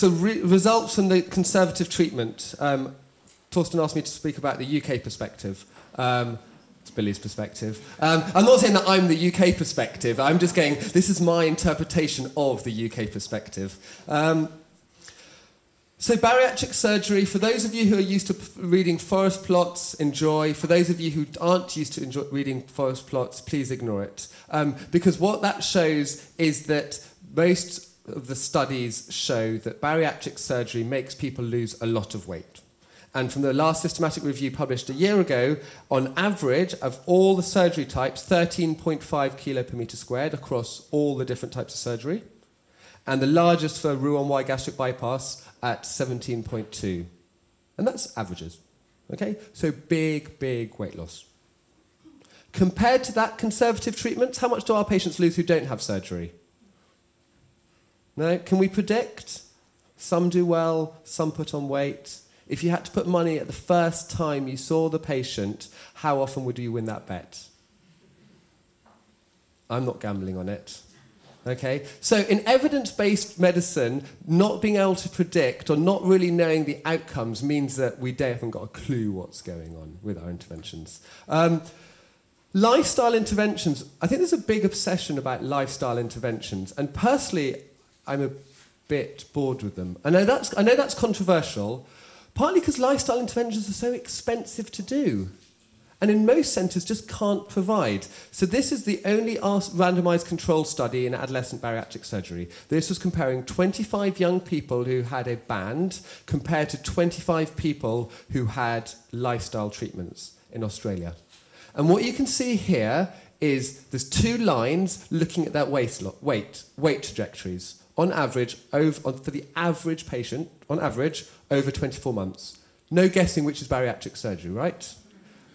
Results from the conservative treatment. Torsten asked me to speak about the UK perspective. It's Billy's perspective. I'm not saying that I'm the UK perspective. I'm just saying this is my interpretation of the UK perspective. So bariatric surgery, for those of you who are used to reading forest plots, enjoy. For those of you who aren't used to reading forest plots, please ignore it. Because what that shows is that most of the studies show that bariatric surgery makes people lose a lot of weight. And from the last systematic review published a year ago, on average, of all the surgery types, 13.5 kilo per metre squared across all the different types of surgery. And the largest for Roux-en-Y gastric bypass at 17.2. And that's averages. Okay? So big, big weight loss. Compared to that conservative treatment, how much do our patients lose who don't have surgery? No? Can we predict? Some do well, some put on weight. If you had to put money at the first time you saw the patient, how often would you win that bet? I'm not gambling on it. Okay? So in evidence-based medicine, not being able to predict or not really knowing the outcomes means that we haven't got a clue what's going on with our interventions. Lifestyle interventions. I think there's a big obsession about lifestyle interventions. And personally, I'm a bit bored with them. I know that's controversial, partly because lifestyle interventions are so expensive to do. And in most centres just can't provide. So this is the only randomised controlled study in adolescent bariatric surgery. This was comparing 25 young people who had a band compared to 25 people who had lifestyle treatments in Australia. And what you can see here is there's two lines looking at their weight trajectories. On average, for the average patient, on average, over 24 months. No guessing which is bariatric surgery, right?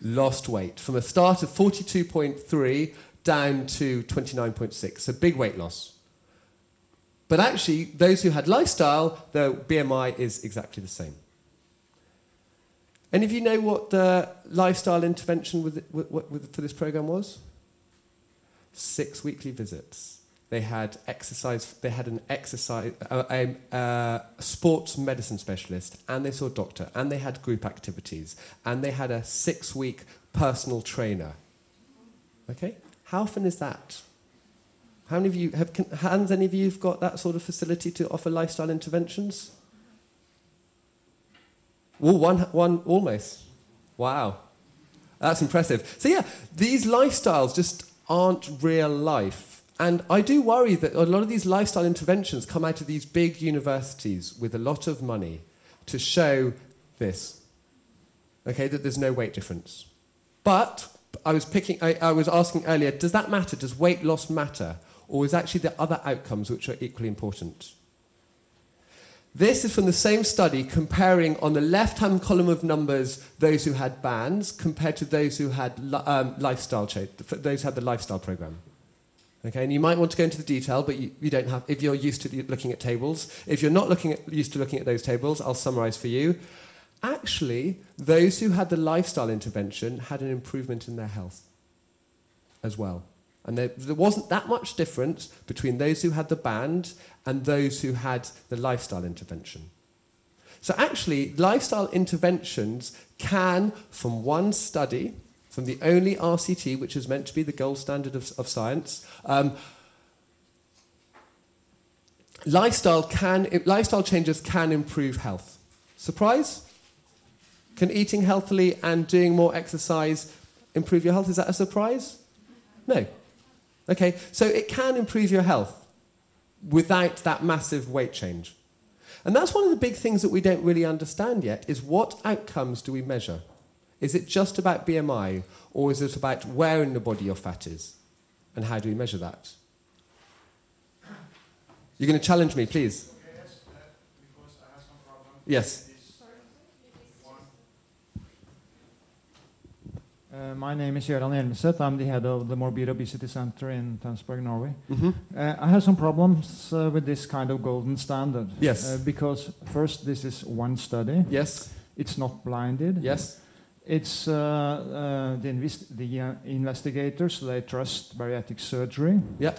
Lost weight from a start of 42.3 down to 29.6, so big weight loss. But actually, those who had lifestyle, the BMI is exactly the same. Any of you know what the lifestyle intervention for this program was? 6 weekly visits. They had exercise. They had a sports medicine specialist, and they saw a doctor, and they had group activities, and they had a 6-week personal trainer. Okay, how often is that? How many of you has any of you got that sort of facility to offer lifestyle interventions? Well, one almost. Wow, that's impressive. So yeah, these lifestyles just aren't real life. And I do worry that a lot of these lifestyle interventions come out of these big universities with a lot of money to show this, okay, that there's no weight difference. But I was asking earlier, does that matter? Does weight loss matter? Or is actually the other outcomes which are equally important? This is from the same study comparing on the left-hand column of numbers those who had bands compared to those who had those who had the lifestyle program. Okay, and you might want to go into the detail, but you don't have, if you're used to looking at tables. If you're not used to looking at those tables, I'll summarize for you. Actually, those who had the lifestyle intervention had an improvement in their health as well. And there wasn't that much difference between those who had the band and those who had the lifestyle intervention. So actually, lifestyle interventions can, from one study, from the only RCT, which is meant to be the gold standard of science, lifestyle changes can improve health. Surprise? Can eating healthily and doing more exercise improve your health? Is that a surprise? No. Okay, so it can improve your health without that massive weight change. And that's one of the big things that we don't really understand yet, is what outcomes do we measure? Is it just about BMI, or is it about where in the body your fat is? And how do we measure that? You're going to challenge me, please. Yes, because I have some problem. Yes. My name is Göran Hjelmeset. I'm the head of the Morbid Obesity Center in Tønsberg, Norway. Mm-hmm. I have some problems with this kind of golden standard. Yes. Because first, this is one study. Yes. It's not blinded. Yes. It's the investigators, they trust bariatric surgery. Yeah.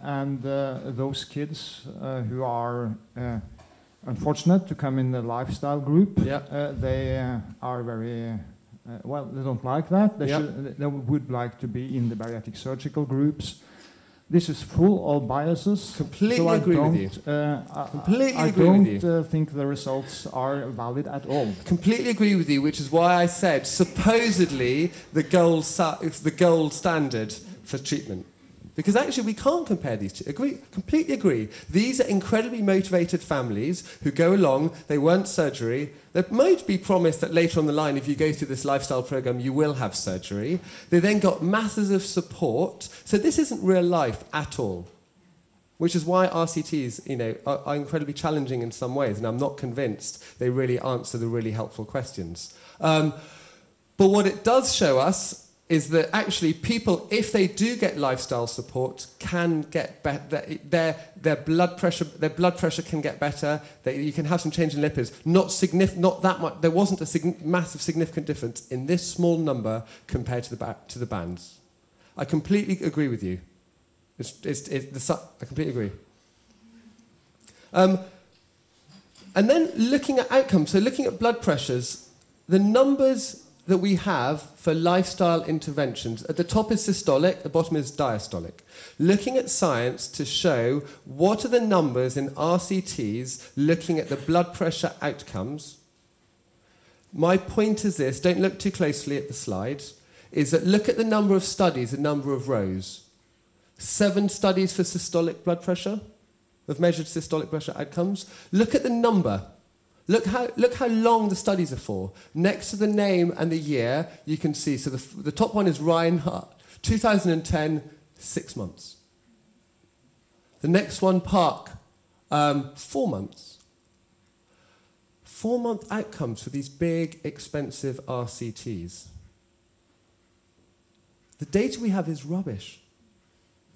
And those kids who are unfortunate to come in the lifestyle group, Yeah. they are very, well, they don't like that. Yeah. They would like to be in the bariatric surgical groups. This is full of biases. Completely so agree with you. Completely agree with you. I don't think the results are valid at all. Completely agree with you, which is why I said supposedly the gold standard for treatment. Because actually we can't compare these two. Completely agree. These are incredibly motivated families who go along, they want surgery. They might be promised that later on the line, if you go through this lifestyle program, you will have surgery. They then got masses of support. So this isn't real life at all. Which is why RCTs, are incredibly challenging in some ways, and I'm not convinced they really answer the really helpful questions. But what it does show us is that actually people, if they do get lifestyle support, can get better. Their blood pressure can get better. You can have some change in lipids. Not that much. There wasn't a massive significant difference in this small number compared to the bands. I completely agree with you. I completely agree. And then looking at outcomes, so looking at blood pressures, the numbers that we have for lifestyle interventions, at the top is systolic, at the bottom is diastolic. Looking at science to show what are the numbers in RCTs looking at the blood pressure outcomes. My point is this, don't look too closely at the slide, is that look at the number of studies, the number of rows. 7 studies for systolic blood pressure, have measured systolic pressure outcomes. Look at the number. Look how long the studies are for. Next to the name and the year, you can see, so the top one is Reinhardt, 2010, 6 months. The next one, Park, 4 months. 4-month outcomes for these big, expensive RCTs. The data we have is rubbish.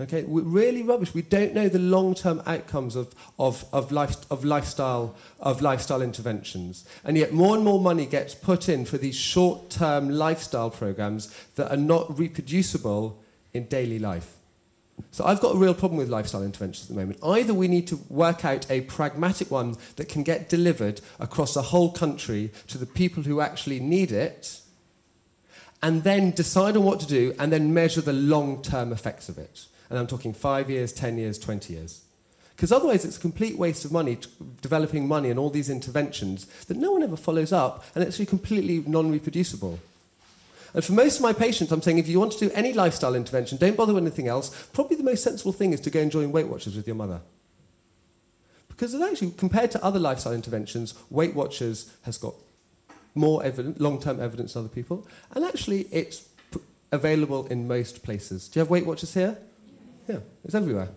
Okay, we're really rubbish. We don't know the long-term outcomes of lifestyle interventions, and yet more and more money gets put in for these short-term lifestyle programs that are not reproducible in daily life. So I've got a real problem with lifestyle interventions at the moment. Either we need to work out a pragmatic one that can get delivered across the whole country to the people who actually need it, and then decide on what to do, and then measure the long-term effects of it. And I'm talking 5 years, 10 years, 20 years. Because otherwise it's a complete waste of money, developing money and all these interventions that no one ever follows up, and it's completely non-reproducible. And for most of my patients, I'm saying if you want to do any lifestyle intervention, don't bother with anything else. Probably the most sensible thing is to go and join Weight Watchers with your mother. Because it's actually, compared to other lifestyle interventions, Weight Watchers has got more long-term evidence than other people, and actually it's available in most places. Do you have Weight Watchers here? Yeah, it's everywhere.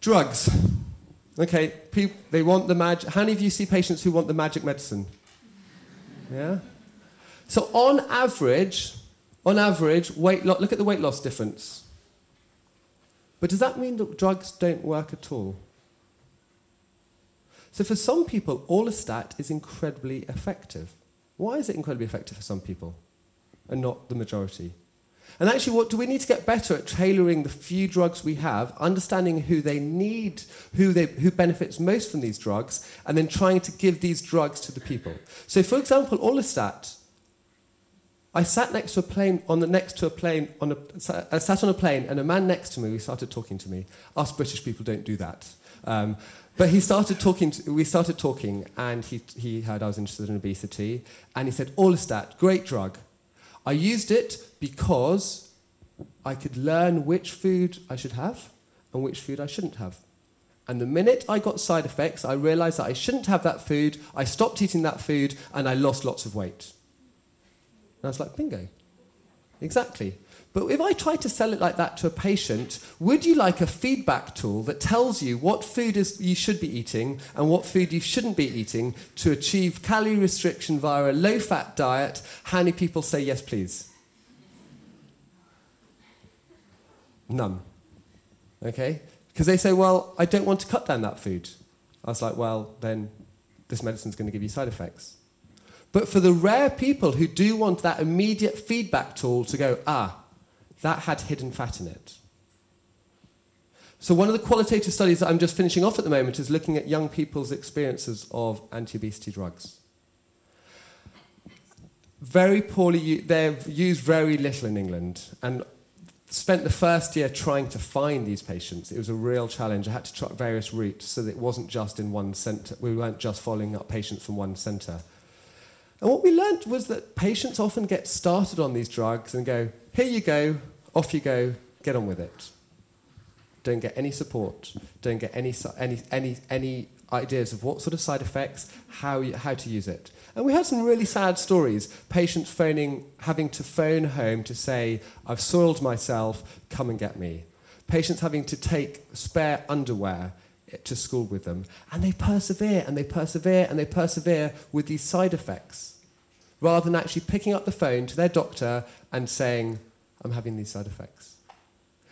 Drugs. Okay, they want the magic. How many of you see patients who want the magic medicine? Yeah? So on average, look at the weight loss difference. But does that mean that drugs don't work at all? So for some people, Orlistat is incredibly effective. Why is it incredibly effective for some people and not the majority? And actually, what do we need to get better at tailoring the few drugs we have, understanding who they need, who benefits most from these drugs, and then trying to give these drugs to the people. So, for example, Orlistat. I sat next to a plane, I sat on a plane, and a man next to me, he started talking to me. Us British people don't do that. But we started talking, and he heard I was interested in obesity, and he said, Orlistat, great drug. I used it because I could learn which food I should have and which food I shouldn't have. And the minute I got side effects, I realized that I shouldn't have that food, I stopped eating that food, and I lost lots of weight. And I was like, bingo. Exactly. But if I try to sell it like that to a patient, would you like a feedback tool that tells you what food you should be eating and what food you shouldn't be eating to achieve calorie restriction via a low-fat diet? How many people say yes, please? None. Okay? Because they say, well, I don't want to cut down that food. I was like, well, then this medicine's going to give you side effects. But for the rare people who do want that immediate feedback tool to go, that had hidden fat in it. So one of the qualitative studies that I'm just finishing off at the moment is looking at young people's experiences of anti-obesity drugs. Very poorly, they're used very little in England, and spent the first year trying to find these patients. It was a real challenge. I had to try various routes so that it wasn't just in one centre. We weren't just following up patients from one centre. And what we learned was that patients often get started on these drugs and go, here you go, off you go, get on with it. Don't get any support, don't get any ideas of what sort of side effects, how to use it. And we had some really sad stories. Patients having to phone home to say, I've soiled myself, come and get me. Patients having to take spare underwear to school with them. And they persevere, and they persevere, and they persevere with these side effects, rather than actually picking up the phone to their doctor and saying, I'm having these side effects.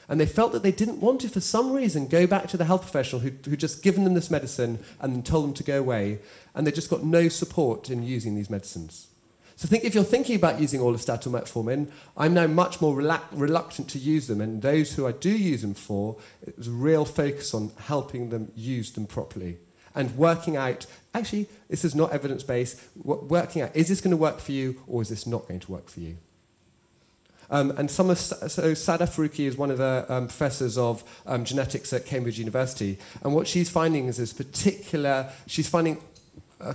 And they felt that they didn't want to, for some reason, go back to the health professional who just given them this medicine and told them to go away, and they just got no support in using these medicines. So if you're thinking about using orlistat or metformin, I'm now much more reluctant to use them, and those who I do use them for, there's a real focus on helping them use them properly and working out, actually, this is not evidence-based, working out, is this going to work for you or is this not going to work for you? And Sada Faruqi is one of the professors of genetics at Cambridge University, and what she's finding is she's finding, I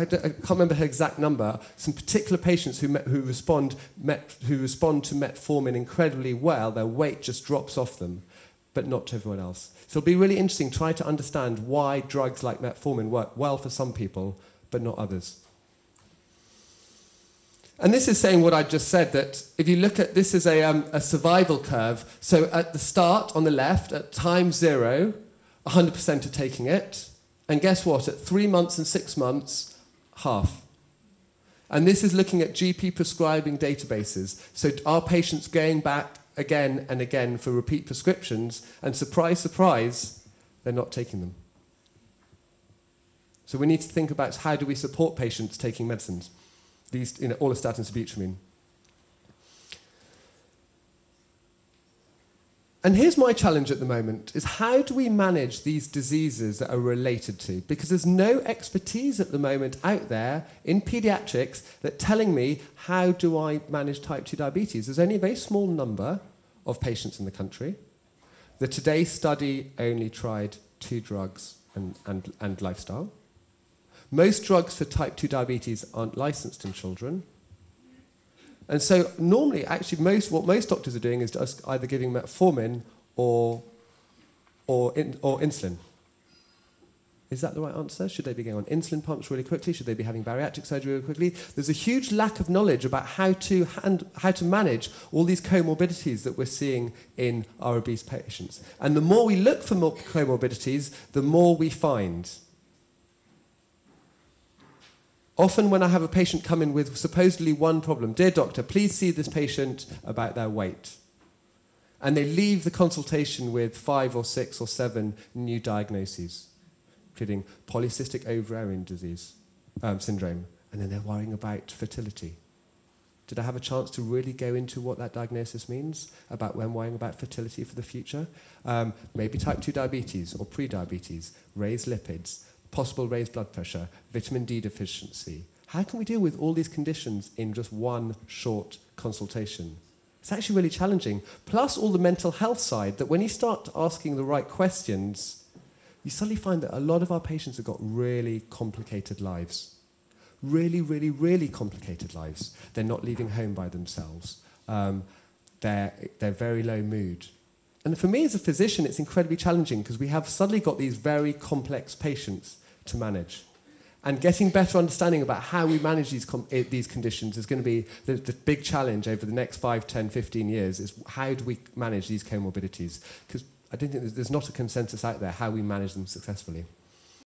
can't remember her exact number, some particular patients who respond to metformin incredibly well, their weight just drops off them, but not to everyone else. So it'll be really interesting, try to understand why drugs like metformin work well for some people, but not others. And this is saying what I just said, that if you look at, this is a survival curve. So at the start, on the left, at time 0, 100% are taking it. And guess what? At 3 months and 6 months, half. And this is looking at GP prescribing databases. So are patients going back again and again for repeat prescriptions? And surprise, surprise, they're not taking them. So we need to think about how do we support patients taking medicines. These, orlistat and sibutramine. And here's my challenge at the moment, is how do we manage these diseases that are related to? Because there's no expertise at the moment out there in pediatrics that telling me, how do I manage type 2 diabetes? There's only a very small number of patients in the country. The Today study only tried 2 drugs and lifestyle. Most drugs for type 2 diabetes aren't licensed in children. And so normally, actually, what most doctors are doing is just either giving metformin or insulin. Is that the right answer? Should they be going on insulin pumps really quickly? Should they be having bariatric surgery really quickly? There's a huge lack of knowledge about how to manage all these comorbidities that we're seeing in our obese patients. And the more we look for more comorbidities, the more we find. Often when I have a patient come in with supposedly one problem, dear doctor, please see this patient about their weight. And they leave the consultation with 5 or 6 or 7 new diagnoses, including polycystic ovarian disease syndrome, and then they're worrying about fertility. Did I have a chance to really go into what that diagnosis means about when worrying about fertility for the future? Maybe type 2 diabetes or pre-diabetes, raised lipids, possible raised blood pressure, vitamin D deficiency. How can we deal with all these conditions in just one short consultation? It's actually really challenging. Plus all the mental health side, that when you start asking the right questions, you suddenly find that a lot of our patients have got really complicated lives. Really, really, really complicated lives. They're not leaving home by themselves. They're very low mood. And for me as a physician, it's incredibly challenging because we have suddenly got these very complex patients to manage. And getting better understanding about how we manage these conditions is going to be the big challenge over the next 5, 10, 15 years, is how do we manage these comorbidities? Because I don't think there's not a consensus out there how we manage them successfully.